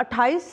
28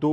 2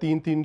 3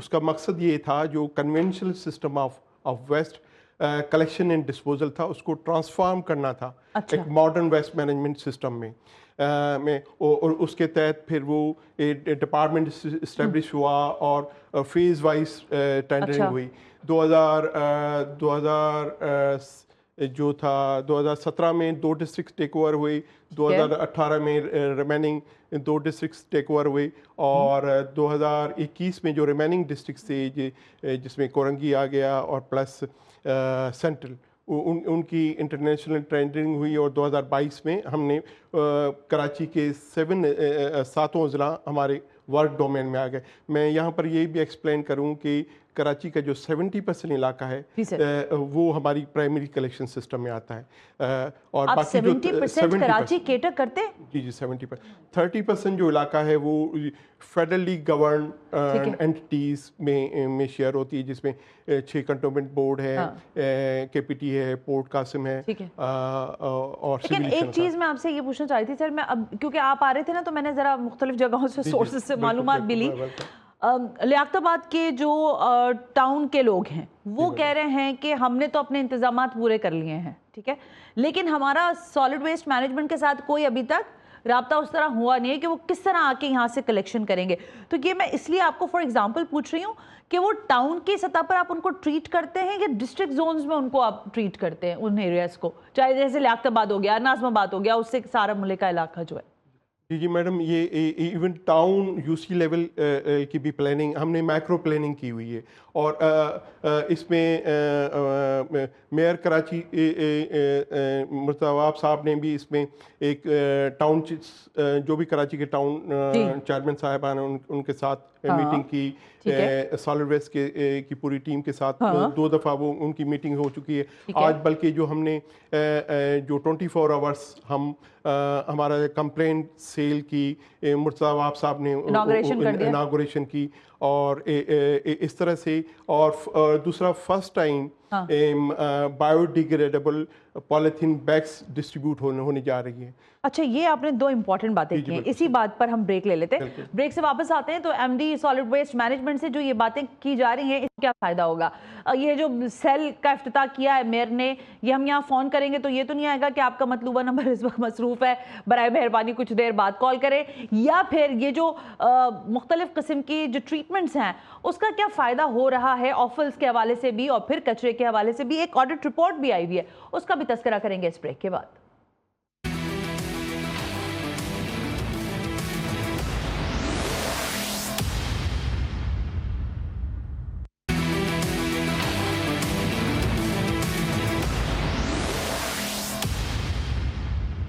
اس کا مقصد یہ تھا جو conventional system of waste collection and disposal تھا اس کو ٹرانسفارم کرنا تھا ایک ماڈرن ویسٹ مینجمنٹ سسٹم میں اور اس کے تحت پھر وہ ڈپارٹمنٹ اسٹیبلش ہوا اور فیز وائز ٹینڈرنگ ہوئی. 2017 میں 2 ڈسٹرکٹ ٹیک اوور ہوئی, 2018 میں ریمیننگ 2 ڈسٹرکٹ ٹیک اوور ہوئی, اور 2021 میں جو ریمیننگ ڈسٹرکٹس تھے جس میں کورنگی آ گیا اور پلس سینٹرل, ان کی انٹرنیشنل ٹرینڈنگ ہوئی. اور 2022 میں ہم نے کراچی کے 7 اضلاع ہمارے ورک ڈومین میں آ گئے. میں یہاں پر یہ بھی ایکسپلین کروں کہ کراچی کا جو 70% علاقہ ہے وہ ہماری پرائمری کلیکشن سسٹم میں آتا ہے, اور باقی 70% کراچی کیٹر کرتے ہیں. جی 70%. 30% جو علاقہ ہے وہ فیڈرلی گورنڈ اینٹیز میں شیئر ہوتی ہے, جس میں 6 کنٹونمنٹ بورڈ ہے, کے پی ٹی ہے, پورٹ قاسم ہے, اور لیکن ایک چیز میں آپ سے یہ پوچھنا چاہتی تھی سر, میں اب کیونکہ آپ آ رہے تھے نا تو میں نے ذرا مختلف جگہوں سے سورسز سے معلومات بھی لی. لیاقت آباد کے جو ٹاؤن کے لوگ ہیں وہ کہہ رہے ہیں کہ ہم نے تو اپنے انتظامات پورے کر لیے ہیں, ٹھیک ہے, لیکن ہمارا سالڈ ویسٹ مینجمنٹ کے ساتھ کوئی ابھی تک رابطہ اس طرح ہوا نہیں ہے کہ وہ کس طرح آ کے یہاں سے کلیکشن کریں گے. تو یہ میں اس لیے آپ کو فار ایگزامپل پوچھ رہی ہوں کہ وہ ٹاؤن کی سطح پر آپ ان کو ٹریٹ کرتے ہیں یا ڈسٹرکٹ زونز میں ان کو آپ ٹریٹ کرتے ہیں ان ایریاز کو, چاہے جیسے لیاقت آباد ہو گیا, ناظم آباد ہو گیا, اس سے سارا ملک کا علاقہ جو ہے. جی میڈم, یہ even town U C level کی بھی پلاننگ ہم نے مائکرو پلاننگ کی ہوئی ہے, اور اس میں میئر کراچی مرتضی عواب صاحب نے بھی اس میں ایک ٹاؤن جو بھی کراچی کے ٹاؤن چیئرمین صاحبان ہیں ان کے ساتھ میٹنگ کی, سالڈ ویسٹ کی پوری ٹیم کے ساتھ 2 دفعہ وہ ان کی میٹنگ ہو چکی ہے. آج بلکہ جو ہم نے جو 24 آورس ہم ہمارا کمپلینٹ سیل کی مرتضی عواب صاحب نے اناگوریشن کی, اور اس طرح سے, اور دوسرا first time biodegradable polythene bags distribute ہونے جا رہی ہیں. اچھا, یہ آپ نے 2 امپورٹنٹ باتیں کی ہیں. اسی بات پر ہم بریک لے لیتے ہیں, بریک سے واپس آتے ہیں. تو M D solid waste management سے جو یہ باتیں کی جا رہی ہیں اس سے کیا فائدہ ہوگا؟ یہ جو سیل کا افتتاح کیا ہے میئر نے, یہ ہم یہاں فون کریں گے تو یہ تو نہیں آئے گا کہ آپ کا مطلوبہ نمبر اس وقت مصروف ہے, برائے مہربانی کچھ دیر بعد کال کریں, یا پھر یہ جو مختلف قسم کی جو ٹریٹمنٹس ہیں اس کا کیا فائدہ ہو رہا ہے آفلز کے حوالے سے بھی اور پھر کچرے کے حوالے سے بھی؟ ایک آڈٹ رپورٹ بھی آئی ہوئی ہے, اس کا بھی تذکرہ کریں گے اس بریک کے بعد.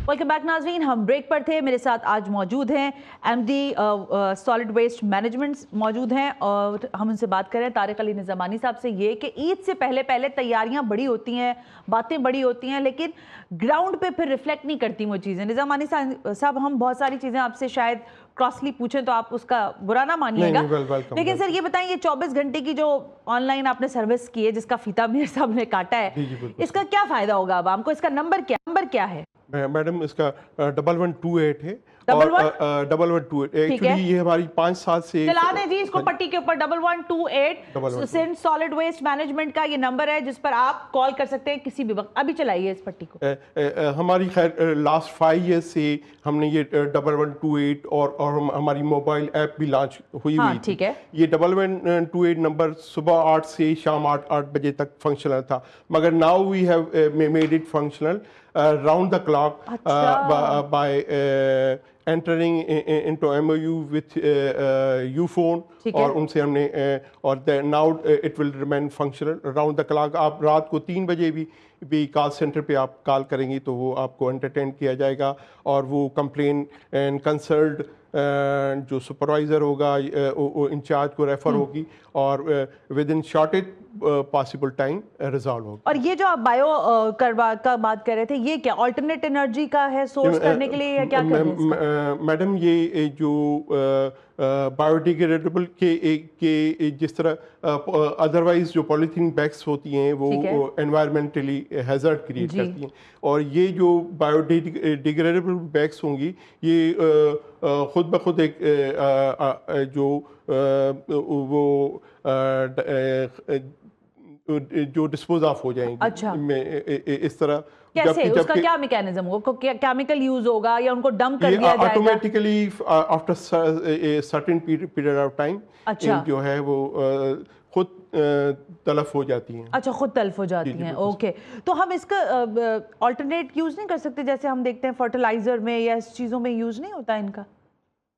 ویلکم بیک ناظرین, ہم بریک پر تھے. میرے ساتھ آج موجود ہیں M D solid waste management موجود ہیں, اور ہم ان سے بات کریں طارق علی نظامانی صاحب سے یہ کہ عید سے پہلے تیاریاں بڑی ہوتی ہیں, باتیں بڑی ہوتی ہیں, لیکن گراؤنڈ پہ پھر ریفلیکٹ نہیں کرتی وہ چیزیں. نظامانی صاحب, ہم بہت ساری چیزیں آپ سے شاید کراسلی پوچھیں تو آپ اس کا برا نہ مانیے گا, لیکن سر یہ بتائیں, یہ 24 گھنٹے کی جو آن لائن آپ نے سروس کی ہے جس کا فیتا میر صاحب نے کاٹا ہے, اس کا کیا فائدہ ہوگا عوام کو؟ اس کا نمبر کیا ہے؟ میڈم اس کا 1128 ہے, اور 1128 ایکچولی یہ ہماری 5 سال سے چلا دیں جی اس کو پٹی کے اوپر. 1128 سندھ سالڈ ویسٹ مینجمنٹ کا یہ نمبر ہے جس پر آپ کال کر سکتے ہیں کسی بھی وقت. ابھی چلائیے اس پٹی کو. ہماری خیر لاسٹ 5 ایئرس سے ہم نے یہ 1128 اور ہماری موبائل ایپ بھی لانچ ہوئی تھی. یہ 1128 نمبر صبح 8 سے شام 8 بجے تک فنکشنل تھا, مگر now we have made it functional round the clock by entering into MOU with Ufone, اور ان سے ہم نے اور now it will remain functional round the clock. آپ رات کو 3 بجے بھی کال سینٹر پہ آپ کال کریں گی تو وہ آپ کو انٹرٹین کیا جائے گا, اور وہ کمپلین اینڈ کنسرنڈ جو سپروائزر ہوگا انچارج کو ریفر ہوگی, اور with in shortest possible time resolve ہوگا. اور یہ جو آپ بایو کا بات کر رہے تھے, یہ کیا الٹرنیٹ انرجی کا ہے سورس کرنے کے لیے, یا کیا کر رہے ہیں میڈم؟ یہ جو بایو ڈیگریڈیبل کے جس طرح ادروائز جو پولیتھین بیگس ہوتی ہیں وہ انوائرمنٹلی ہیزارڈ کریٹ کرتی ہیں, اور یہ جو بایو ڈیگریڈیبل بیگس ہوں گی یہ خود بخود ایک جو وہ جو ڈسپوز آف ہو جائیں گے. اس طرح کیسے اس کا کیا میکینزم ہوگا؟ کیمیکل یوز ہوگا یا ان کو ڈمپ کر دیا جائے گا؟ Automatically after certain period of time جو ہے وہ خود تلف ہو جاتی ہیں. اچھا، خود تلف ہو جاتی ہیں. اوکے، تو ہم اس کا آلٹرنیٹ یوز نہیں کر سکتے جیسے ہم دیکھتے ہیں فرٹیلائزر میں یا اس چیزوں میں یوز نہیں ہوتا ان کا؟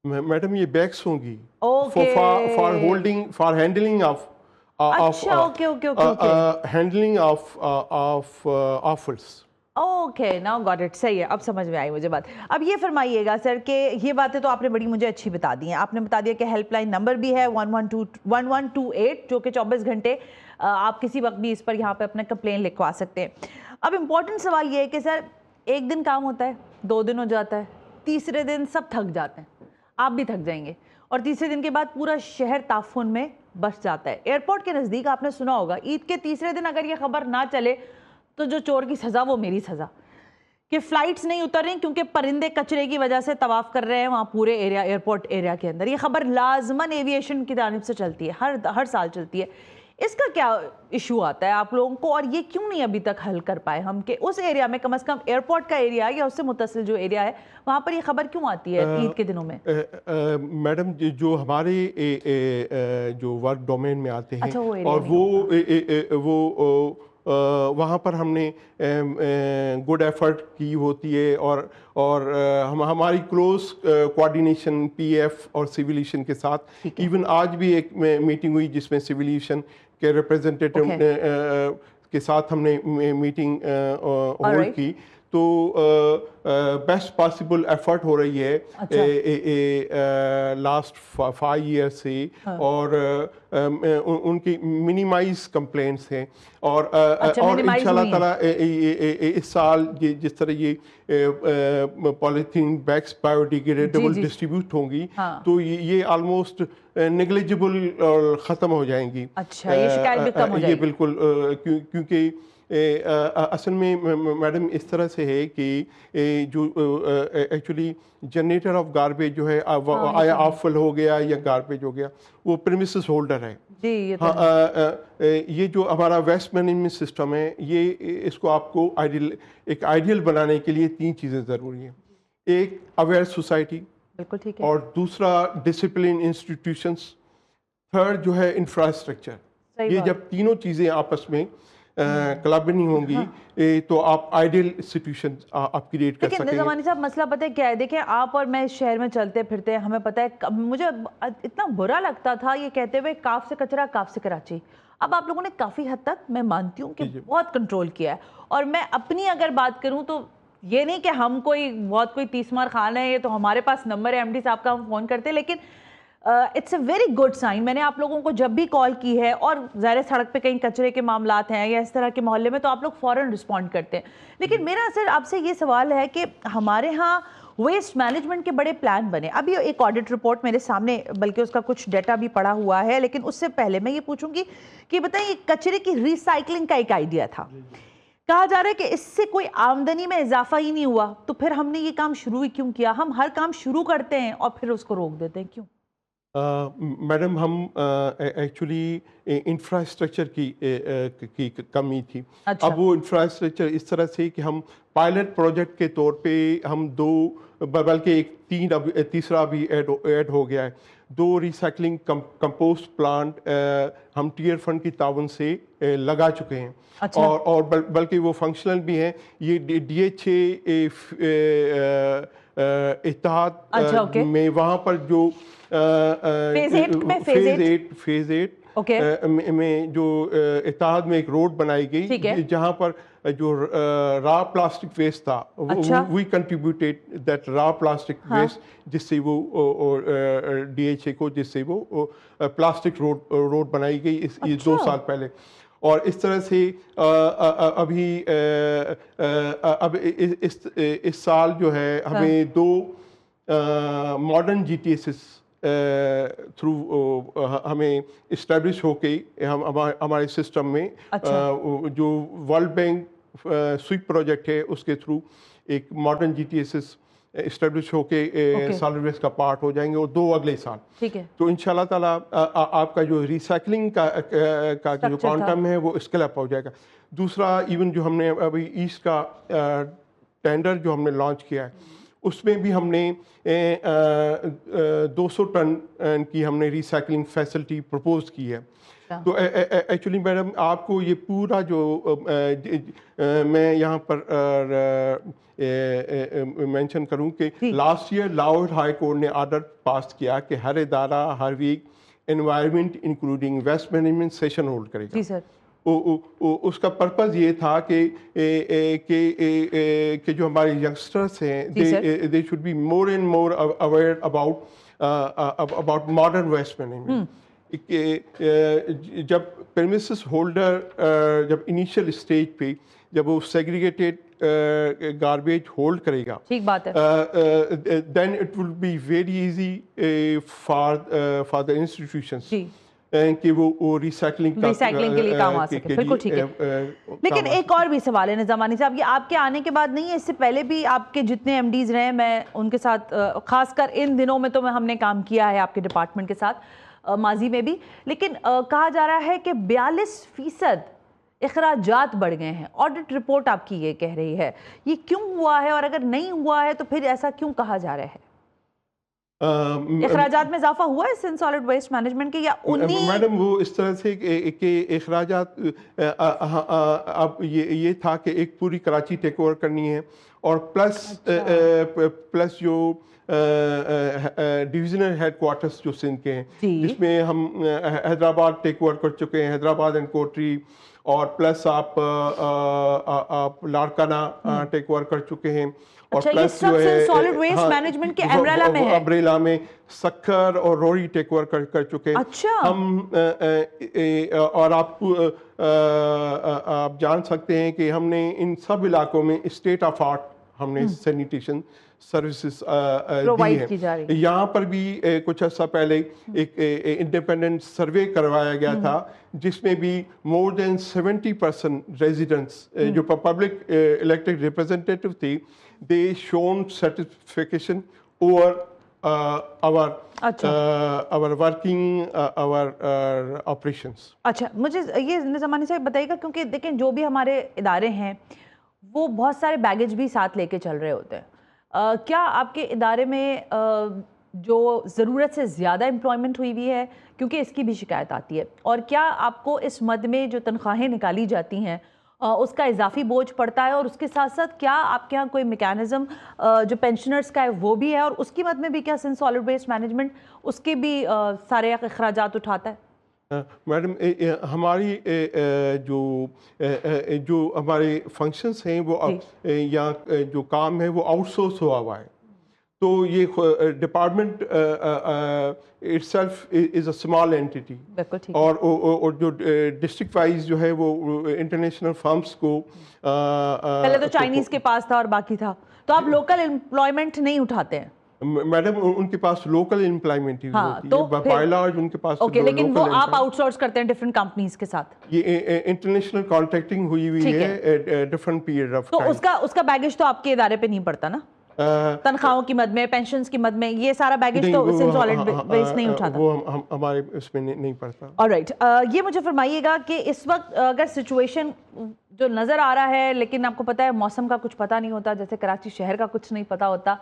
میڈم یہ بیگس ہوں گی for handling of handling of offals. Okay, now got it. صحیح ہے، اب سمجھ میں آئی مجھے بات. اب یہ فرمائیے گا سر کہ یہ باتیں تو آپ نے بڑی مجھے اچھی بتا دی ہیں. آپ نے بتا دیا کہ ہیلپ لائن نمبر بھی ہے 1128 جو کہ 24 گھنٹے آپ کسی وقت بھی اس پر یہاں پہ اپنا کمپلین لکھوا سکتے ہیں. اب امپورٹنٹ سوال یہ ہے کہ سر ایک دن کام ہوتا ہے، 2 دن ہو جاتا ہے، تیسرے دن سب تھک جاتے ہیں، آپ بھی تھک جائیں گے، اور تیسرے دن کے بعد پورا شہر تعفن میں بس جاتا ہے. ایئرپورٹ کے نزدیک آپ نے سنا ہوگا عید کے تیسرے دن اگر یہ خبر نہ چلے تو جو چور کی سزا وہ میری سزا، کہ فلائٹس نہیں اتر رہی کیونکہ پرندے کچرے کی وجہ سے طواف کر رہے ہیں وہاں پورے ایئرپورٹ ایریا کے اندر. یہ خبر لازماً ایویشن کی جانب سے چلتی ہے، ہر سال چلتی ہے. اس کا کیا ایشو آتا ہے آپ لوگوں کو، اور یہ کیوں نہیں ابھی تک حل کر پائے ہم کہ اس ایریا میں کم از کم ایئرپورٹ کا ایریا یا اس سے متصل جو ایریا ہے وہاں پر یہ خبر کیوں آتی ہے عید کے دنوں میں؟ میڈم جو ہمارے جو ورک ڈومین میں آتے ہیں اور وہ وہاں پر ہم نے گڈ ایفرٹ کی ہوتی ہے اور ہماری کلوز کوآرڈینیشن پی ایف اور سیویلیشن کے ساتھ. ایون آج بھی ایک میٹنگ ہوئی جس میں سیویلیشن کے ریپرزنٹیٹیو کے ساتھ ہم نے میٹنگ ہولڈ کی. تو بیسٹ پاسبل ایفرٹ ہو رہی ہے لاسٹ 5 ایئر سے، اور ان کی منیمائز کمپلینٹس ہیں. اور انشاءاللہ تعالیٰ اس سال جس طرح یہ polythene bags biodegradable distribute ہوں گی تو یہ آلموسٹ نیگلیجبل ختم ہو جائیں گی. اچھا، یہ شکایت بھی کم ہو جائے گی. یہ بالکل، کیونکہ اصل میں میڈم اس طرح سے ہے کہ جو ایکچولی جنریٹر آف گاربیج جو ہے آیا آفل ہو گیا یا گاربیج ہو گیا وہ پریمیسز ہولڈر ہے. یہ جو ہمارا ویسٹ مینجمنٹ سسٹم ہے یہ اس کو آپ کو ایک آئیڈیل بنانے کے لیے 3 چیزیں ضروری ہیں. ایک اویئر سوسائٹی، بالکل ٹھیک ہے، اور دوسرا ڈسپلن انسٹیٹیوشنس، تھرڈ جو ہے انفراسٹرکچر. یہ جب تینوں چیزیں آپس میں کلب نہیں ہوں گی تو آپ آئیڈیل سچویشن آپ کریٹ کر سکیں گے. نظامانی صاحب مسئلہ پتہ ہے کیا ہے؟ دیکھیں آپ اور میں اس شہر میں چلتے پھرتے ہیں، ہمیں پتہ ہے مجھے اتنا برا لگتا تھا یہ کہتے ہوئے کاف سے کچرا کاف سے کراچی. اب آپ لوگوں نے کافی حد تک میں مانتی ہوں کہ بہت کنٹرول کیا ہے، اور میں اپنی اگر بات کروں تو یہ نہیں کہ ہم کوئی 30 مار خان ہے، یہ تو ہمارے پاس نمبر ہے ایم ڈی صاحب کا، ہم فون کرتے، لیکن it's a very good sign. میں نے آپ لوگوں کو جب بھی کال کی ہے اور ظاہر سڑک پہ کہیں کچرے کے معاملات ہیں یا اس طرح کے محلے میں تو آپ لوگ فوراً رسپونڈ کرتے ہیں. لیکن میرا سر آپ سے یہ سوال ہے کہ ہمارے ہاں ویسٹ مینجمنٹ کے بڑے پلان بنے. ابھی ایک آڈٹ رپورٹ میرے سامنے، بلکہ اس کا کچھ ڈیٹا بھی پڑا ہوا ہے، لیکن اس سے پہلے میں یہ پوچھوں گی کہ بتائیں کچرے کی ریسائکلنگ کا ایک آئیڈیا تھا، کہا جا رہا ہے کہ اس سے کوئی آمدنی میں اضافہ ہی نہیں ہوا، تو پھر ہم نے یہ کام شروع ہی کیوں کیا؟ ہم ہر کام شروع کرتے ہیں اور پھر اس کو روک دیتے ہیں، کیوں؟ میڈم ہم ایکچولی انفراسٹرکچر کی کمی تھی. اب وہ انفراسٹرکچر اس طرح سے کہ ہم پائلٹ پروجیکٹ کے طور پہ ہم 2 بلکہ 3 تیسرا بھی ایڈ ہو گیا ہے. 2 ریسائکلنگ کمپوسٹ پلانٹ ہم ٹیئر فنڈ کی تعاون سے لگا چکے ہیں. اور بلکہ وہ فنکشنل بھی ہیں. یہ DHA اتحاد میں وہاں پر جو فیز 8 میں جو اتحاد میں ایک روڈ بنائی گئی جہاں پر جو را پلاسٹک ویسٹ تھا وی کنٹریبیوٹیڈ دیٹ را پلاسٹک ویسٹ، جس سے وہ DHA کو جس سے وہ پلاسٹک روڈ بنائی گئی یہ 2 سال پہلے. اور اس طرح سے ابھی اب اس سال جو ہے ہمیں 2 ماڈرن GTSs تھرو ہمیں اسٹیبلش ہو کے ہمارے سسٹم میں جو ورلڈ بینک سویپ پروجیکٹ ہے اس کے تھرو ایک ماڈرن GTSs اسٹیبلش ہو کے سالڈ ویسٹ کا پارٹ ہو جائیں گے، اور 2 اگلے سال. ٹھیک ہے. تو انشاءاللہ تعالیٰ آپ کا جو ریسائکلنگ کا جو کوانٹم ہے وہ اسکیل اپ ہو جائے گا. دوسرا ایون جو ہم نے ابھی ایسٹ کا ٹینڈر جو ہم نے لانچ کیا ہے اس میں بھی ہم نے 200 ٹن کی ہم نے ریسائکلنگ فیسلٹی پروپوز کی ہے. تو ایکچولی میڈم آپ کو یہ پورا جو میں یہاں پر مینشن کروں کہ last year Lahore high court نے آرڈر پاس کیا کہ ہر ادارہ ہر week environment including waste management session hold کرے گا. جی سر. اس کا پرپز یہ تھا کہ جو ہمارے ینگسٹرس ہیں they should be more and more aware about modern waste management. جب پریمیسز ہولڈر جب انیشیل اسٹیج پہ جب وہ سیگریگیٹڈ گاربیج ہولڈ کرے گا، ٹھیک بات ہے، then it will be very easy for the institutions کہ وہ ریسائکلنگ کے لیے کام آ سکے. بالکل ٹھیک ہے. لیکن ایک اور بھی سوال ہے نظامانی صاحب، یہ آپ کے آنے کے بعد نہیں ہے، اس سے پہلے بھی آپ کے جتنے ایم ڈیز رہے ہیں میں ان کے ساتھ خاص کر ان دنوں میں تو ہم نے کام کیا ہے آپ کے ڈپارٹمنٹ کے ساتھ ماضی میں بھی، لیکن کہا جا رہا ہے کہ 42% اخراجات بڑھ گئے ہیں. آڈٹ رپورٹ آپ کی یہ کہہ رہی ہے، یہ کیوں ہوا ہے؟ اور اگر نہیں ہوا ہے تو پھر ایسا کیوں کہا جا رہا ہے؟ اخراجات میں اضافہ ہوا ہے سن سالڈ ویسٹ مینجمنٹ کے یا میڈم وہ اس طرح سے کہ اخراجات اب یہ تھا کہ ایک پوری کراچی ٹیک اوور کرنی ہے، اور پلس جو ڈویژنل ہیڈ کوارٹرز جو سندھ کے ہیں جس میں ہم حیدرآباد ٹیک اوور کر چکے ہیں، حیدرآباد اینڈ کوٹری، اور پلس آپ لاڑکانہ ٹیک اوور کر چکے ہیں، اور پلس جو ہے سالڈ ویسٹ مینجمنٹ کے امبریلا میں سکھر اور روڑی ٹیک اوور کر چکے ہیں ہم. اور آپ جان سکتے ہیں کہ ہم نے ان سب علاقوں میں اسٹیٹ آف آرٹ ہم نے سینیٹیشن سروسز دی ہیں. یہاں پر بھی کچھ عرصہ پہلے ایک انڈیپینڈنٹ سروے کروایا گیا تھا جس میں بھی مور دین 70% ریزیڈنٹس جو پبلک الیکٹڈ ریپرزینٹیٹیو تھی they shown satisfaction over our working our operations. اچھا مجھے یہ نظامانی صاحب بتائیے گا، کیونکہ دیکھیں جو بھی ہمارے ادارے ہیں وہ بہت سارے بیگیج بھی ساتھ لے کے چل رہے ہوتے ہیں. کیا آپ کے ادارے میں جو ضرورت سے زیادہ امپلائمنٹ ہوئی ہوئی ہے؟ کیونکہ اس کی بھی شکایت آتی ہے. اور کیا آپ کو اس مد میں جو تنخواہیں نکالی جاتی ہیں اس کا اضافی بوجھ پڑتا ہے؟ اور اس کے ساتھ ساتھ کیا آپ کے ہاں کوئی میکینزم جو پینشنرز کا ہے وہ بھی ہے؟ اور اس کی مد میں بھی کیا سن سالڈ ویسٹ مینجمنٹ اس کے بھی سارے اخراجات اٹھاتا ہے؟ میڈم ہماری جو ہمارے فنکشنز ہیں وہ یا جو کام ہے وہ آؤٹ سورس ہوا ہے. تو یہ department itself is a small entity, اور جو ڈسٹرکٹ وائز جو ہے وہ انٹرنیشنل فرمز کو پہلے تو چائنیز کے پاس تھا اور باقی تھا، تو آپ لوکل امپلائمنٹ نہیں اٹھاتے ہیں؟ میڈم ان کے پاس لوکل امپلائمنٹ ہی ہوتی ہے، بائی لارج ان کے پاس. اوکے، لیکن وہ آپ آؤٹ سورس کرتے ہیں ڈفرنٹ کمپنیز کے ساتھ؟ یہ انٹرنیشنل کانٹریکٹنگ ہوئی ہوئی ہے ڈفرنٹ پیریڈ آف ٹائم. تو اس کا بیگیج تو آپ کے ادارے پہ نہیں پڑتا نا؟ تنخواہوں کی مد میں، پینشنز کی مد میں، یہ سارا بیگیج تو سالڈ ویسٹ نہیں اٹھاتا؟ وہ ہمارے اس میں نہیں پڑتا. آلرائٹ، یہ مجھے فرمائیے گا کہ اس وقت اگر سچویشن جو نظر آ رہا ہے، لیکن آپ کو پتہ ہے موسم کا کچھ پتہ نہیں ہوتا، جیسے کراچی شہر کا کچھ نہیں پتہ ہوتا،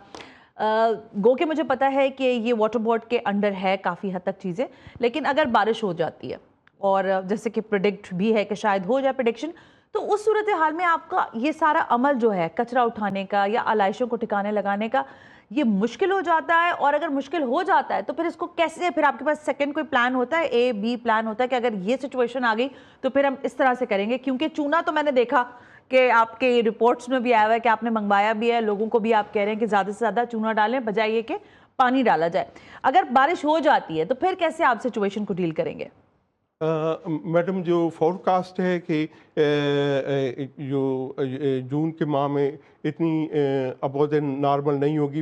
گو کہ مجھے پتہ ہے کہ یہ واٹر بورڈ کے انڈر ہے کافی حد تک چیزیں، لیکن اگر بارش ہو جاتی ہے اور جیسے کہ پریڈکٹ بھی ہے کہ شاید ہو جائے پریڈکشن، تو اس صورتحال میں آپ کا یہ سارا عمل جو ہے کچرا اٹھانے کا یا علائشوں کو ٹھکانے لگانے کا یہ مشکل ہو جاتا ہے؟ اور اگر مشکل ہو جاتا ہے تو پھر اس کو کیسے، پھر آپ کے پاس سیکنڈ کوئی پلان ہوتا ہے، اے بی پلان ہوتا ہے کہ اگر یہ سچویشن آ گئی تو پھر ہم اس طرح سے کریں گے؟ کیونکہ چونا تو میں نے دیکھا کہ آپ کے رپورٹس میں بھی آیا ہوا ہے کہ آپ نے منگوایا بھی ہے، لوگوں کو بھی آپ کہہ رہے ہیں کہ زیادہ سے زیادہ چونا ڈالیں بجائے یہ کہ پانی ڈالا جائے. اگر بارش ہو جاتی ہے تو پھر کیسے آپ سچویشن کو ڈیل کریں گے؟ میڈم جو فور کاسٹ ہے کہ جو جون کے ماہ میں اتنی ابو دین نارمل نہیں ہوگی،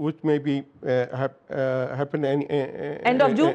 which may be happen end of June,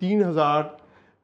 3000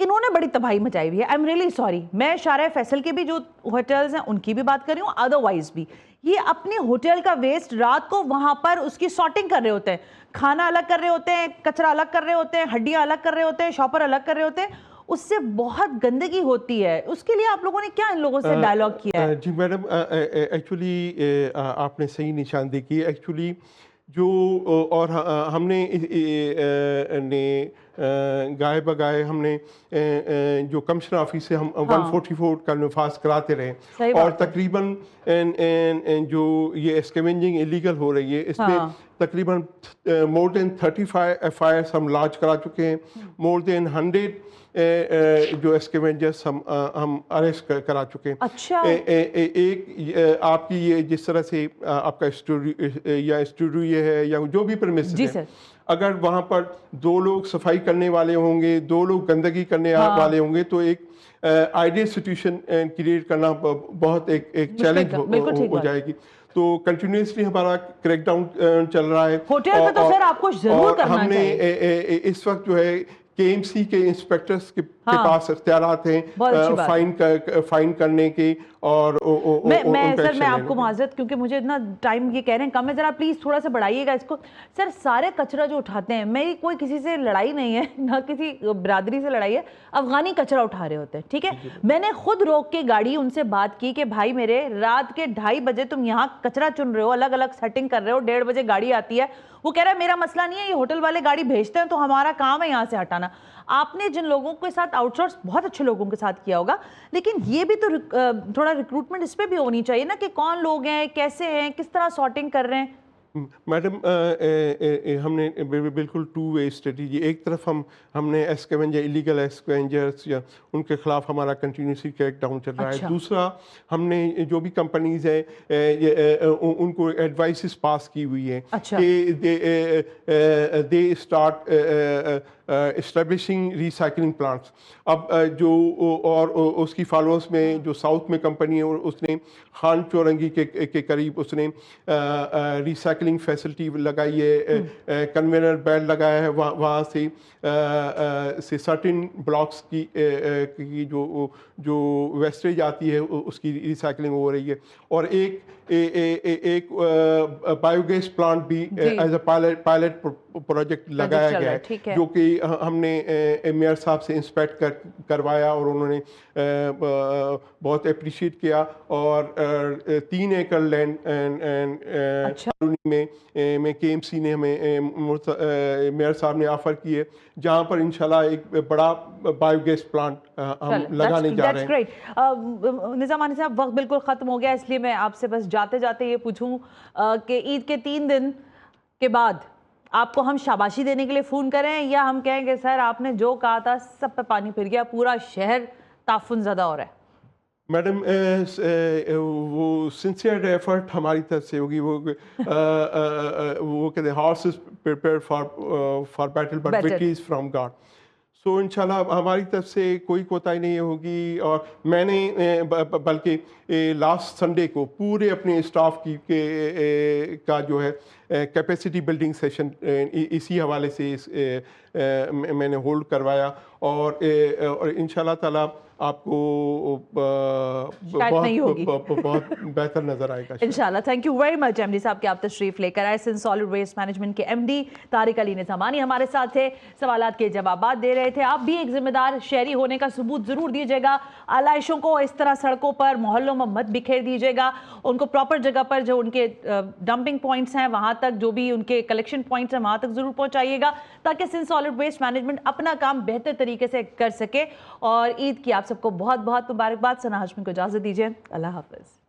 انہوں نے بڑی تباہی مچائی ہوئی ہے. I am really sorry. میں شارع فیصل کے بھی جو ہوٹلز ہیں ان کی بھی بات کر رہی ہوں, ادروائز بھی یہ اپنے ہوٹل کا ویسٹ رات کو وہاں پر اس کی سارٹنگ کر رہے ہوتے ہیں, کھانا الگ کر رہے ہوتے ہیں, کچرا الگ کر رہے ہوتے ہیں, ہڈیاں الگ کر رہے ہوتے ہیں, شاپر الگ کر رہے ہوتے ہیں. اس سے بہت گندگی ہوتی ہے. اس کے لیے آپ لوگوں نے کیا ان لوگوں سے ڈائیلاگ کیا ہے؟ جی میڈم, ایکچولی آپ نے صحیح نشاندہی کی. ایکچولی جو اور ہم نے گائے بگائے ہم نے جو کمشنر آفس سے ہم 144 کا نفاذ کراتے رہے, اور تقریباً جو یہ اسکیونجنگ ایلیگل ہو رہی ہے اس پہ تقریباً مور دین 35 FIRs ہم لانچ کرا چکے ہیں. مور دین 100 جو اسکیونجرس ہم اریسٹ کرا چکے ہیں. اچھا, ایک آپ کی یہ جس طرح سے آپ کا اسٹوڈیو یہ ہے یا جو بھی پرمیسز ہے, اگر وہاں پر 2 لوگ صفائی کرنے والے ہوں گے, 2 لوگ گندگی کرنے والے ہوں گے, تو ایک آئیڈیل سچویشن کریٹ کرنا بہت ایک چیلنج ہو جائے گی. تو کنٹینیوسلی ہمارا کریک ڈاؤن چل رہا ہے. ہوٹل پہ تو سر آپ کو ضرور کرنا چاہیے. ہم نے اس وقت جو ہے KMC کے انسپیکٹرز کے پاس اختیارات ہیں فائن کرنے کے, اور میں آپ کو معذرت, کیونکہ مجھے اتنا ٹائم یہ کہہ رہے ہیں کم ہے, ذرا پلیز تھوڑا سا بڑھائیے گا اس کو. سر سارے کچرا جو اٹھاتے ہیں, میری کوئی کسی سے لڑائی نہیں ہے, نہ کسی برادری سے لڑائی ہے, افغانی کچرا اٹھا رہے ہوتے ہیں, ٹھیک ہے. میں نے خود روک کے گاڑی ان سے بات کی کہ بھائی میرے رات کے 2:30 بجے تم یہاں کچرا چن رہے ہو, الگ الگ سیٹنگ کر رہے ہو, 1:30 بجے گاڑی آتی ہے. وہ کہہ رہا ہے میرا مسئلہ نہیں ہے, یہ ہوٹل والے گاڑی بھیجتے ہیں تو ہمارا کام ہے یہاں سے ہٹانا. آپ نے جن لوگوں کے ساتھ آؤٹ سورس بہت اچھے لوگوں کے ساتھ کیا ہوگا, لیکن یہ بھی تو تھوڑا ریکروٹمنٹ اس پہ بھی ہونی چاہیے نا, کہ کون لوگ ہیں, کیسے ہیں, کس طرح سارٹنگ کر رہے ہیں. میڈم ہم نے بالکل 2 وے اسٹریٹجی. ایک طرف ہم نے ایلیگل ایسکوینجرس یا ان کے خلاف ہمارا کنٹینیوسلی کریک ڈاؤن چل رہا ہے. دوسرا ہم نے جو بھی کمپنیز ہیں ان کو ایڈوائسز پاس کی ہوئی ہیں کہ they start establishing recycling plants. اب جو اور اس کی فالوورس میں جو ساؤتھ میں کمپنی ہے, اس نے خان چورنگی کے قریب اس نے ریسائکلنگ فیسلٹی لگائی ہے, کنوینر بیلٹ لگایا ہے, وہاں سے سرٹن بلاکس کی جو ویسٹیج آتی ہے اس کی ریسائکلنگ ہو رہی ہے. اور ایک بایو گیس پلانٹ بھی ایز اے پائلٹ پروجیکٹ لگایا گیا ہے, جو کہ ہم نے میئر صاحب سے انسپیکٹ کروایا, اور انہوں نے بہت اپریشیٹ کیا. اور 3 ایکڑ لینڈ میں KMC نے ہمیں میئر صاحب نے آفر کی ہے, جہاں پر انشاءاللہ ایک بڑا بایو گیس پلانٹ ہم لگانے جا رہے ہیں. نظامانی صاحب وقت بالکل ختم ہو گیا, اس لیے میں آپ سے بس جاتے جاتے یہ پوچھوں کہ عید کے 3 دن کے بعد آپ کو ہم شاباشی دینے کے لیے فون کریں, یا ہم کہیں کہ سر آپ نے جو کہا تھا سب پہ پانی پھر گیا, پورا شہر تعفن زدہ ہو رہا ہے. میڈم وہ سنسیئر ایفرٹ ہماری طرف سے ہوگی. وہ کہتے ہیں horse is prepared for battle but victory is from God. So انشاءاللہ ہماری طرف سے کوئی کوتاہی نہیں ہوگی. اور میں نے بلکہ لاسٹ سنڈے کو پورے اپنے اسٹاف کا جو ہے کیپیسٹی بلڈنگ سیشن اسی حوالے سے میں نے ہولڈ کروایا, اور انشاءاللہ تعالیٰ آپ کو بہت بہتر نظر آئے گا انشاءاللہ. Thank you very much MD صاحب کہ آپ تشریف لے کر آئے. سندھ سالڈ ویسٹ مینجمنٹ کے MD طارق علی نظامانی ہمارے ساتھ تھے, سوالات کے جوابات دے رہے تھے. آپ بھی ایک ذمہ دار شہری ہونے کا ثبوت ضرور دیجیے گا. آلائشوں کو اس طرح سڑکوں پر محلوں میں مت بکھیر دیجیے گا, ان کو پراپر جگہ پر جو ان کے ڈمپنگ پوائنٹس ہیں وہاں تک, جو بھی ان کے کلیکشن پوائنٹس ہیں وہاں تک ضرور پہنچائیے گا, تاکہ سندھ سالڈ ویسٹ مینجمنٹ اپنا کام بہتر طریقے سے کر سکے. اور عید کی آپ سب کو بہت بہت مبارکباد. ثنا ہاشمی کو اجازت دیجیے. اللہ حافظ.